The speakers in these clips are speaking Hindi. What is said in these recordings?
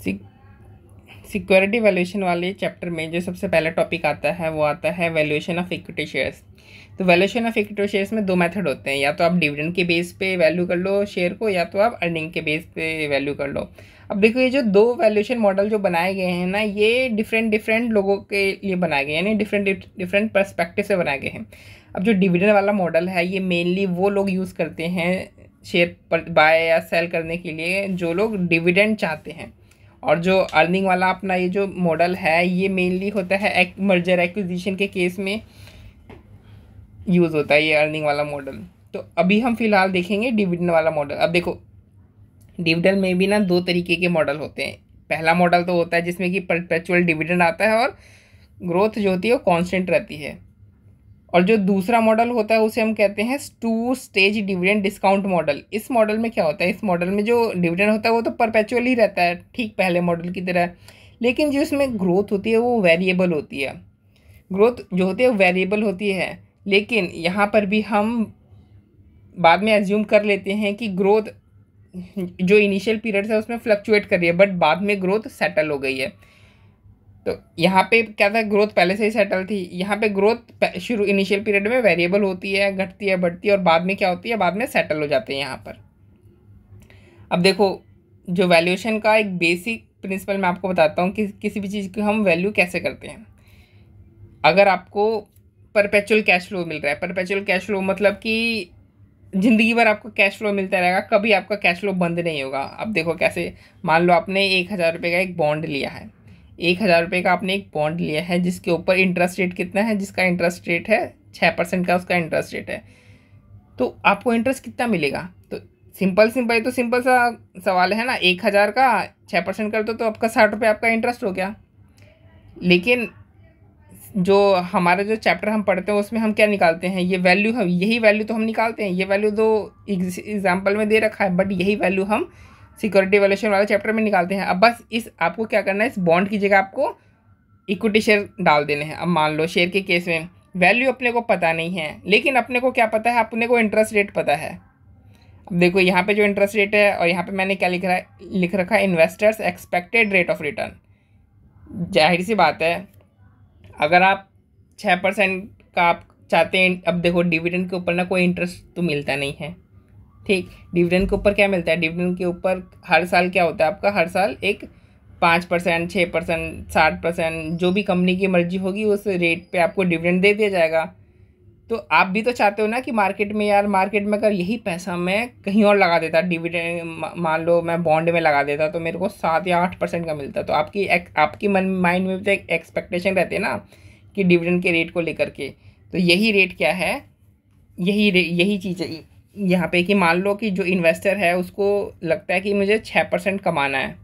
सिक्योरिटी वैल्यूएशन वाले चैप्टर में जो सबसे पहला टॉपिक आता है वो आता है वैल्यूएशन ऑफ इक्विटी शेयर्स। तो वैल्यूएशन ऑफ इक्विटी शेयर्स में दो मेथड होते हैं, या तो आप डिविडेंड के बेस पे वैल्यू कर लो शेयर को, या तो आप अर्निंग के बेस पे वैल्यू कर लो। अब देखो ये जो दो वैल्यूएशन मॉडल जो बनाए गए हैं ना, ये डिफरेंट लोगों के लिए बनाए गए हैं, यानी डिफरेंट पर्सपेक्टिव से बनाए गए हैं। अब जो डिविडेंड वाला मॉडल है ये मेनली वो लोग यूज़ करते हैं शेयर पर बाय या सेल करने के लिए जो लोग डिविडेंड चाहते हैं। और जो अर्निंग वाला अपना ये जो मॉडल है ये मेनली होता है मर्जर एक्विजिशन के केस में यूज़ होता है ये अर्निंग वाला मॉडल। तो अभी हम फिलहाल देखेंगे डिविडेंड वाला मॉडल। अब देखो डिविडेंड में भी ना दो तरीके के मॉडल होते हैं। पहला मॉडल तो होता है जिसमें कि परपेचुअल डिविडेंड आता है और ग्रोथ जो होती है वो कांस्टेंट रहती है। और जो दूसरा मॉडल होता है उसे हम कहते हैं two stage dividend discount model. इस मॉडल में क्या होता है, इस मॉडल में जो डिविडेंड होता है वो तो परपेचुअल ही रहता है, ठीक पहले मॉडल की तरह, लेकिन जो इसमें ग्रोथ होती है वो वेरिएबल होती है। ग्रोथ जो होती है वो वेरिएबल होती है, लेकिन यहाँ पर भी हम बाद में एज्यूम कर लेते हैं कि ग्रोथ जो इनिशियल पीरियड है उसमें फ्लक्चुएट कर रही है, बट बाद में ग्रोथ सेटल हो गई है। तो यहाँ पे क्या था, ग्रोथ पहले से ही सेटल थी। यहाँ पे ग्रोथ शुरू इनिशियल पीरियड में वेरिएबल होती है, घटती है, बढ़ती है, और बाद में क्या होती है, बाद में सेटल हो जाते हैं यहाँ पर। अब देखो जो वैल्यूएशन का एक बेसिक प्रिंसिपल मैं आपको बताता हूँ कि किसी भी चीज़ की हम वैल्यू कैसे करते हैं। अगर आपको परपेचुअल कैश फ्लो मिल रहा है, परपेचुअल कैश फ्लो मतलब कि ज़िंदगी भर आपको कैश फ्लो मिलता रहेगा, कभी आपका कैश फ्लो बंद नहीं होगा। अब देखो कैसे, मान लो आपने 1,000 रुपये का एक बॉन्ड लिया है, 1,000 रुपये का आपने एक बॉन्ड लिया है जिसके ऊपर इंटरेस्ट रेट कितना है, जिसका इंटरेस्ट रेट है 6% का, उसका इंटरेस्ट रेट है। तो आपको इंटरेस्ट कितना मिलेगा, तो सिंपल सा सवाल है ना, 1,000 का 6% कर दो तो आपका 60 रुपये आपका इंटरेस्ट हो गया। लेकिन जो हमारा जो चैप्टर हम पढ़ते हैं उसमें हम क्या निकालते हैं, ये वैल्यू, हम यही वैल्यू तो हम निकालते हैं। ये वैल्यू तो एग्जाम्पल में दे रखा है, बट यही वैल्यू हम सिक्योरिटी वैल्यूएशन वाले चैप्टर में निकालते हैं। अब बस इस आपको क्या करना है, इस बॉन्ड की जगह आपको इक्विटी शेयर डाल देने हैं। अब मान लो शेयर के केस में वैल्यू अपने को पता नहीं है, लेकिन अपने को क्या पता है, अपने को इंटरेस्ट रेट पता है। अब देखो यहाँ पे जो इंटरेस्ट रेट है, और यहाँ पे मैंने क्या लिख रखा है, investors expected rate of return. जाहिर सी बात है अगर आप 6% का आप चाहते हैं, अब देखो डिविडेंड के ऊपर ना कोई इंटरेस्ट तो मिलता नहीं है, ठीक। डिविडेंड के ऊपर क्या मिलता है, डिविडेंड के ऊपर हर साल क्या होता है आपका, हर साल एक 5%, 6%, 60%, जो भी कंपनी की मर्जी होगी उस रेट पे आपको डिविडेंड दे दिया जाएगा। तो आप भी तो चाहते हो ना कि मार्केट में, यार मार्केट में अगर यही पैसा मैं कहीं और लगा देता, डिविडेंड मान लो मैं बॉन्ड में लगा देता तो मेरे को 7 या 8% का मिलता। तो आपकी माइंड में भी तो एक एक्सपेक्टेशन रहती है ना कि डिविडेंड के रेट को लेकर के। तो यही रेट क्या है, यही चीज़ है यहाँ पे कि मान लो कि जो इन्वेस्टर है उसको लगता है कि मुझे 6% कमाना है,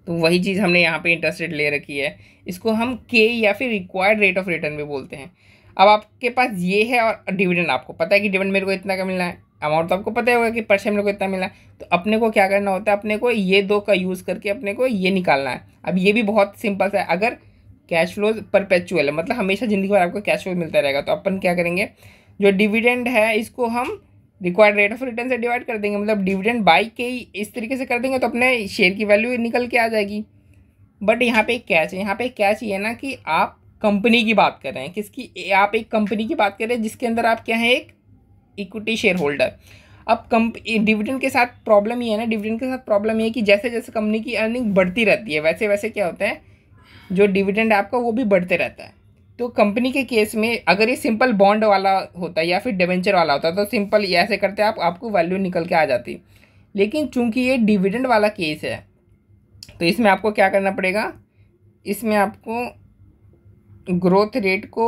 तो वही चीज़ हमने यहाँ पे इंटरेस्ट रेट ले रखी है। इसको हम के या फिर रिक्वायर्ड रेट ऑफ रिटर्न भी बोलते हैं। अब आपके पास ये है और डिविडेंड आपको पता है कि डिविडेंड मेरे को इतना का मिलना है, अमाउंट तो आपको पता ही होगा कि पर शेयर मेरे को इतना मिलना है। तो अपने को क्या करना होता है, अपने को ये दो का यूज़ करके अपने को ये निकालना है। अब ये भी बहुत सिंपल सा है, अगर कैश फ्लो परपेचुअल है मतलब हमेशा ज़िंदगी भर आपको कैश फ्लो मिलता रहेगा, तो अपन क्या करेंगे, जो डिविडेंड है इसको हम रिक्वायर्ड रेट ऑफ रिटर्न से डिवाइड कर देंगे, मतलब डिविडेंड बाई के ही इस तरीके से कर देंगे तो अपने शेयर की वैल्यू निकल के आ जाएगी। बट यहाँ पे एक कैच है, यहाँ पे एक कैच ये है ना कि आप कंपनी की बात कर रहे हैं, किसकी, आप एक कंपनी की बात कर रहे हैं जिसके अंदर आप क्या है, एक इक्विटी शेयर होल्डर। अब डिविडेंड के साथ प्रॉब्लम ये है ना, डिविडेंड के साथ प्रॉब्लम ये है कि जैसे जैसे कंपनी की अर्निंग बढ़ती रहती है वैसे वैसे क्या होता है, जो डिविडेंड है आपका वो भी बढ़ते रहता है। तो कंपनी के केस में अगर ये सिंपल बॉन्ड वाला होता है या फिर डिवेंचर वाला होता है तो सिंपल ऐसे करते आपको वैल्यू निकल के आ जाती। लेकिन चूंकि ये डिविडेंड वाला केस है तो इसमें आपको क्या करना पड़ेगा, इसमें आपको ग्रोथ रेट को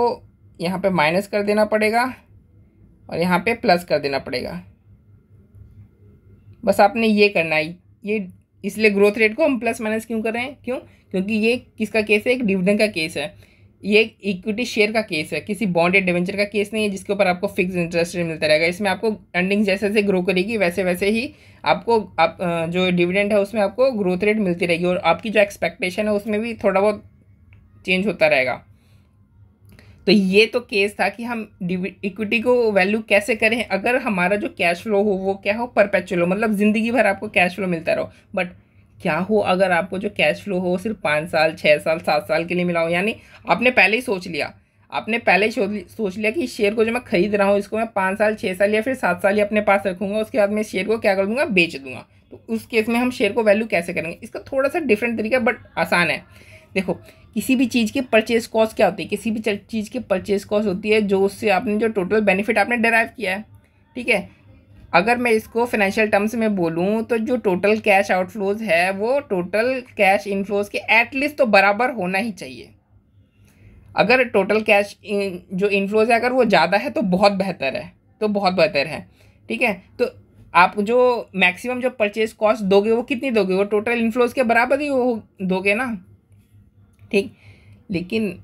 यहाँ पे माइनस कर देना पड़ेगा और यहाँ पे प्लस कर देना पड़ेगा। बस आपने ये करना है, ये इसलिए ग्रोथ रेट को हम प्लस माइनस क्यों कर रहे हैं, क्योंकि ये किसका केस है, एक डिविडेंड का केस है, ये एक इक्विटी शेयर का केस है, किसी बॉन्ड या डिवेंचर का केस नहीं है जिसके ऊपर आपको फिक्स इंटरेस्ट रेट मिलता रहेगा। इसमें आपको अर्निंग जैसे जैसे ग्रो करेगी वैसे वैसे ही आपको जो डिविडेंड है उसमें आपको ग्रोथ रेट मिलती रहेगी और आपकी जो एक्सपेक्टेशन है उसमें भी थोड़ा बहुत चेंज होता रहेगा। तो ये तो केस था कि हम इक्विटी को वैल्यू कैसे करें, अगर हमारा जो कैश फ्लो हो वो क्या हो, परपेचुअल हो, मतलब ज़िंदगी भर आपको कैश फ्लो मिलता रहो। बट क्या हो अगर आपको जो कैश फ्लो हो सिर्फ 5 साल 6 साल 7 साल के लिए मिला हो, यानी आपने पहले ही सोच लिया, आपने पहले ही सोच लिया कि इस शेयर को जो मैं खरीद रहा हूँ इसको मैं 5 साल 6 साल या फिर 7 साल ही अपने पास रखूंगा, उसके बाद मैं इस शेयर को क्या कर दूंगा, बेच दूंगा। तो उस केस में हम शेयर को वैल्यू कैसे करेंगे, इसका थोड़ा सा डिफरेंट तरीका बट आसान है। देखो, किसी भी चीज़ की परचेज कॉस्ट क्या होती है, किसी भी चीज़ की परचेज कॉस्ट होती है जो उससे आपने जो टोटल बेनिफिट आपने डिराइव किया है, ठीक है। अगर मैं इसको फाइनेंशियल टर्म्स में बोलूँ तो जो टोटल कैश आउटफ्लोज है वो टोटल कैश इनफ्लोज के एटलीस्ट तो बराबर होना ही चाहिए। अगर टोटल कैश जो इनफ्लोज है अगर वो ज़्यादा है तो बहुत बेहतर है, तो बहुत बेहतर है, ठीक है। तो आप जो मैक्सिमम जो परचेज कॉस्ट दोगे वो कितनी दोगे, वो टोटल इनफ्लोज के बराबर ही वो दोगे ना, ठीक। लेकिन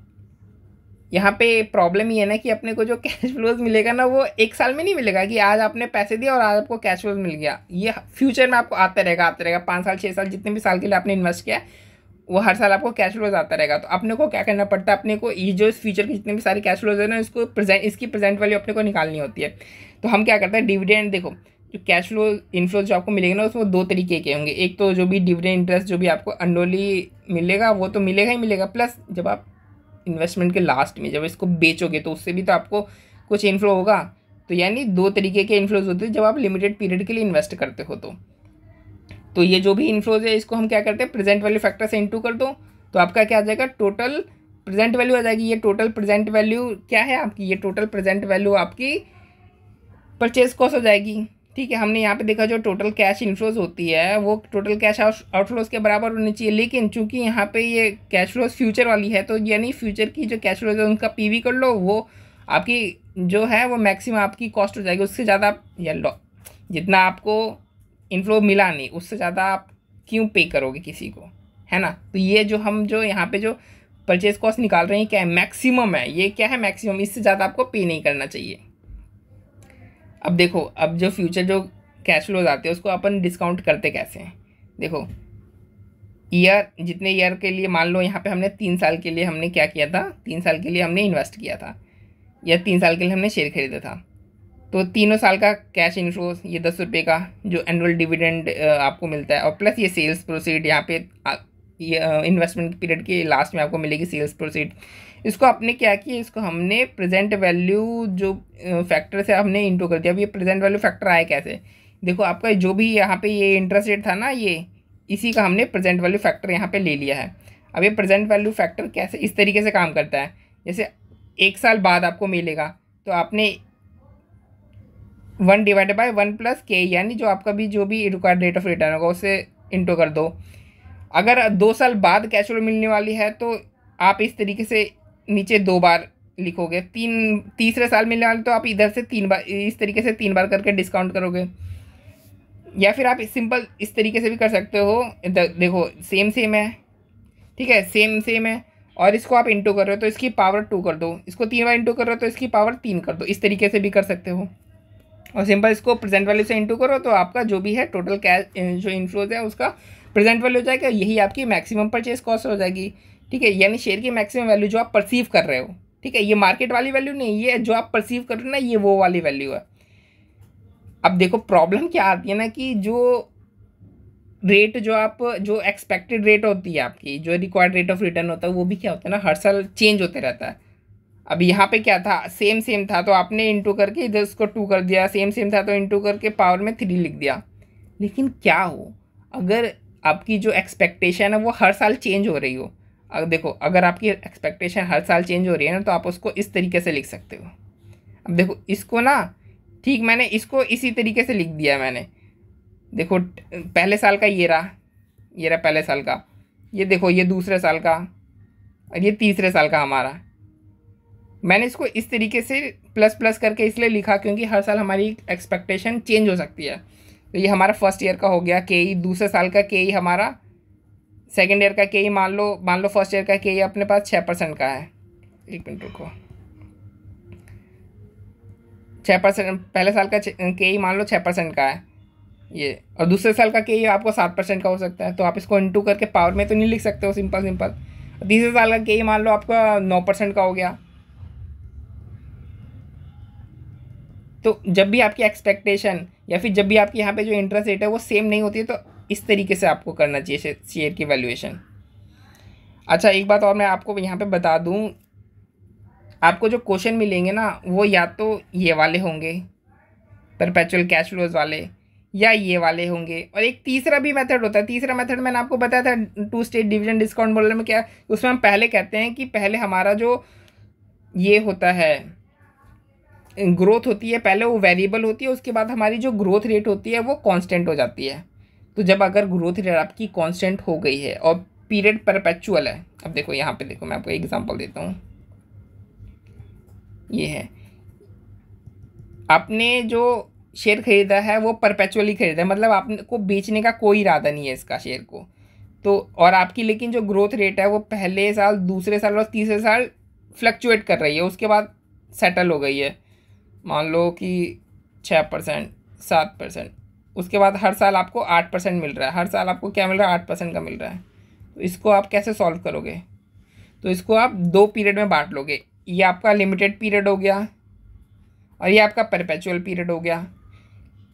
यहाँ पे प्रॉब्लम ये है ना कि अपने को जो कैश फ्लोज मिलेगा ना वो एक साल में नहीं मिलेगा कि आज आपने पैसे दिए और आज आपको कैश फ्लोज मिल गया। ये फ्यूचर में आपको आता रहेगा 5 साल 6 साल जितने भी साल के लिए आपने इन्वेस्ट किया वो हर साल आपको कैश फ्लोज आता रहेगा। तो अपने को क्या करना पड़ता है, अपने को ये जो इस फ्यूचर के जितने भी सारे कैश फ्लोज है ना इसकी प्रेजेंट वैल्यू अपने को निकालनी होती है। तो हम क्या करते हैं, डिविडेंड, देखो जो कैश फ्लो इनफ्लोज जो आपको मिलेगा ना उसमें 2 तरीके के होंगे। एक तो जो भी डिविडेंड इंटरेस्ट जो भी आपको अनरोली मिलेगा वो तो मिलेगा ही मिलेगा, प्लस जब आप इन्वेस्टमेंट के लास्ट में जब इसको बेचोगे तो उससे भी तो आपको कुछ इन्फ्लो होगा। तो यानी 2 तरीके के इन्फ्लोज होते हैं जब आप लिमिटेड पीरियड के लिए इन्वेस्ट करते हो। तो ये जो भी इन्फ्लोज है इसको हम क्या करते हैं, प्रेजेंट वैल्यू फैक्टर से इंटू कर दो तो आपका क्या आ जाएगा, टोटल प्रेजेंट वैल्यू आ जाएगी। ये टोटल प्रेजेंट वैल्यू क्या है आपकी, ये टोटल प्रेजेंट वैल्यू आपकी परचेज कॉस्ट हो जाएगी, ठीक है। हमने यहाँ पे देखा जो टोटल कैश इनफ्लोज होती है वो टोटल कैश आउटफ्लोज के बराबर होनी चाहिए, लेकिन चूंकि यहाँ पे ये कैश फ्लोज फ्यूचर वाली है तो यानी फ्यूचर की जो कैश फ्लोज है उनका पीवी कर लो, वो आपकी जो है वो मैक्सिमम आपकी कॉस्ट हो जाएगी। उससे ज़्यादा आप या जितना आपको इनफ्लो मिला नहीं उससे ज़्यादा आप क्यों पे करोगे किसी को, है ना। तो ये जो हम जो यहाँ पे जो परचेज कॉस्ट निकाल रहे हैं क्या है, मैक्सिमम है, ये क्या है मैक्सिमम, इससे ज़्यादा आपको पे नहीं करना चाहिए। अब देखो, अब जो फ्यूचर जो कैश फ्लोज आते हैं उसको अपन डिस्काउंट करते कैसे हैं, देखो ईयर, जितने ईयर के लिए मान लो यहाँ पे हमने 3 साल के लिए हमने क्या किया था, 3 साल के लिए हमने इन्वेस्ट किया था या 3 साल के लिए हमने शेयर खरीदा था, तो तीनों साल का कैश इनफ्लोज ये 10 रुपये का जो एनुअल डिविडेंड आपको मिलता है और प्लस ये सेल्स प्रोसीड यहाँ पे ये इन्वेस्टमेंट पीरियड के लास्ट में आपको मिलेगी सेल्स प्रोसीड। इसको आपने क्या किया, इसको हमने प्रेजेंट वैल्यू जो फैक्टर से हमने इंटू कर दिया। अब ये प्रेजेंट वैल्यू फैक्टर आया कैसे, देखो आपका जो भी यहाँ पे ये इंटरेस्ट रेट था ना, ये इसी का हमने प्रेजेंट वैल्यू फैक्टर यहाँ पे ले लिया है। अब ये प्रेजेंट वैल्यू फैक्टर कैसे इस तरीके से काम करता है, जैसे 1 साल बाद आपको मिलेगा तो आपने 1 डिवाइडेड बाय 1 प्लस के, यानी जो आपका भी जो भी रिक्वायर्ड रेट ऑफ रिटर्न होगा उससे इंटू कर दो। अगर 2 साल बाद कैश फ्लो मिलने वाली है तो आप इस तरीके से नीचे 2 बार लिखोगे, तीसरे साल मिलने वाले तो आप इधर से 3 बार इस तरीके से 3 बार करके डिस्काउंट करोगे। या फिर आप सिंपल इस तरीके से भी कर सकते हो, देखो सेम है, ठीक है, सेम है और इसको आप इंटू कर रहे हो तो इसकी पावर 2 कर दो, इसको 3 बार इंटू कर रहे हो तो इसकी पावर 3 कर दो, इस तरीके से भी कर सकते हो। और सिंपल इसको प्रेजेंट वैल्यू से इंटू करो तो आपका जो भी है टोटल कैश जो इनफ्लोज है उसका प्रेजेंट वैल्यू हो जाएगा, यही आपकी मैक्सिमम परचेज कॉस्ट हो जाएगी, ठीक है। यानी शेयर की मैक्सिमम वैल्यू जो आप परसीव कर रहे हो, ठीक है, ये मार्केट वाली वैल्यू नहीं, ये जो आप परसीव कर रहे हो ना ये वो वाली वैल्यू है। अब देखो प्रॉब्लम क्या आती है ना कि जो रेट जो एक्सपेक्टेड रेट होती है आपकी, जो रिक्वायर्ड रेट ऑफ रिटर्न होता है वो भी क्या होता है ना हर साल चेंज होते रहता है। अब यहाँ पे क्या था, सेम था तो आपने इंटू करके इधर उसको 2 कर दिया, सेम था तो इंटू करके पावर में 3 लिख दिया। लेकिन क्या हो अगर आपकी जो एक्सपेक्टेशन है वो हर साल चेंज हो रही हो, अब देखो अगर आपकी एक्सपेक्टेशन हर साल चेंज हो रही है ना तो आप उसको इस तरीके से लिख सकते हो। अब देखो इसको ना, ठीक, मैंने इसको इसी तरीके से लिख दिया मैंने, देखो पहले साल का ये रहा पहले साल का, ये देखो ये दूसरे साल का और ये तीसरे साल का हमारा। मैंने इसको इस तरीके से प्लस करके इसलिए लिखा क्योंकि हर साल हमारी एक्सपेक्टेशन चेंज हो सकती है। तो ये हमारा फर्स्ट ईयर का हो गया के, दूसरे साल का के हमारा, सेकेंड ईयर का के मान लो फर्स्ट ईयर का के अपने पास 6% का है, 1 मिनट रुको, 6%, पहले साल का के मान लो 6% का है ये, और दूसरे साल का के आपको 7% का हो सकता है। तो आप इसको इंटू करके पावर में तो नहीं लिख सकते हो, सिंपल। तीसरे साल का के मान लो आपका 9% का हो गया। तो जब भी आपकी एक्सपेक्टेशन या फिर जब भी आपकी यहाँ पे जो इंटरेस्ट रेट है वो सेम नहीं होती है तो इस तरीके से आपको करना चाहिए शेयर की वैल्यूएशन। अच्छा, एक बात और मैं आपको यहाँ पे बता दूँ, आपको जो क्वेश्चन मिलेंगे ना वो या तो ये वाले होंगे परपेचुअल कैश फ्लोज वाले, या ये वाले होंगे। और एक तीसरा भी मेथड होता है। तीसरा मेथड मैंने आपको बताया था two stage division discount model में, क्या उसमें हम पहले कहते हैं कि पहले हमारा जो ये होता है ग्रोथ होती है, पहले वो वेरिएबल होती है, उसके बाद हमारी जो ग्रोथ रेट होती है वो कांस्टेंट हो जाती है। तो जब अगर ग्रोथ रेट आपकी कांस्टेंट हो गई है और पीरियड परपेचुअल है, अब देखो यहाँ पे देखो, मैं आपको एग्जांपल देता हूँ। ये है, आपने जो शेयर खरीदा है वो परपेचुअली खरीदा है, मतलब आपको बेचने का कोई इरादा नहीं है इसका शेयर को। तो और आपकी लेकिन जो ग्रोथ रेट है वो पहले साल, दूसरे साल और तीसरे साल फ्लक्चुएट कर रही है, उसके बाद सेटल हो गई है। मान लो कि 6%, 7%, उसके बाद हर साल आपको 8% मिल रहा है। हर साल आपको क्या मिल रहा है? 8% का मिल रहा है। तो इसको आप कैसे सॉल्व करोगे? तो इसको आप 2 पीरियड में बांट लोगे। ये आपका लिमिटेड पीरियड हो गया और ये आपका परपेचुअल पीरियड हो गया।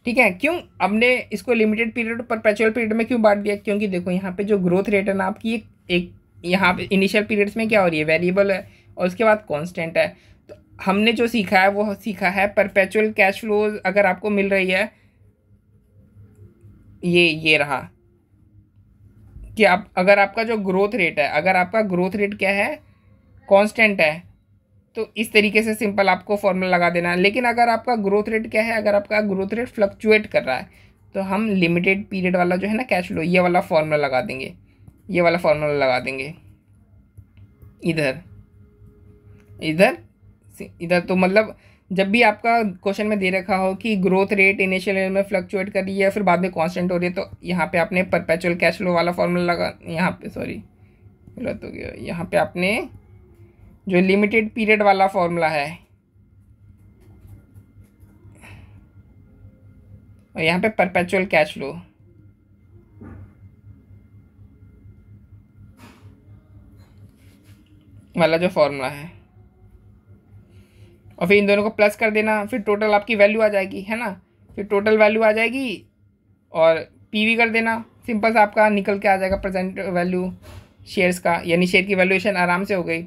ठीक है, क्यों हमने इसको लिमिटेड पीरियड और परपेचुअल पीरियड में क्यों बांट दिया? क्योंकि देखो यहाँ पे जो ग्रोथ रेट है ना आपकी, एक यहाँ पे इनिशियल पीरियड्स में क्या हो रही है? वेरिएबल है, और उसके बाद कांस्टेंट है। तो हमने जो सीखा है वो सीखा है परपेचुअल कैश फ्लोज अगर आपको मिल रही है, ये रहा कि आप अगर आपका जो ग्रोथ रेट है, अगर आपका ग्रोथ रेट क्या है? कांस्टेंट है, तो इस तरीके से सिंपल आपको फॉर्मूला लगा देना है। लेकिन अगर आपका ग्रोथ रेट क्या है? अगर आपका ग्रोथ रेट फ्लक्चुएट कर रहा है, तो हम लिमिटेड पीरियड वाला जो है ना कैश फ्लो, ये वाला फॉर्मूला लगा देंगे। ये वाला फॉर्मूला लगा देंगे इधर इधर इधर। तो मतलब जब भी आपका क्वेश्चन में दे रखा हो कि ग्रोथ रेट इनिशियल ईयर में फ्लक्चुएट कर रही है फिर बाद में कांस्टेंट हो रही है, तो यहाँ पे आपने परपेचुअल कैश फ्लो वाला फॉर्मूला लगा, यहाँ पे सॉरी गलत हो गया, यहाँ पे आपने जो लिमिटेड पीरियड वाला फॉर्मूला है और यहाँ पे परपेचुअल कैश फ्लो वाला जो फॉर्मूला है, और फिर इन दोनों को प्लस कर देना, फिर टोटल आपकी वैल्यू आ जाएगी, है ना। फिर टोटल वैल्यू आ जाएगी और पीवी कर देना, सिंपल सा आपका निकल के आ जाएगा प्रेजेंट वैल्यू शेयर्स का, यानी शेयर की वैल्यूएशन आराम से हो गई।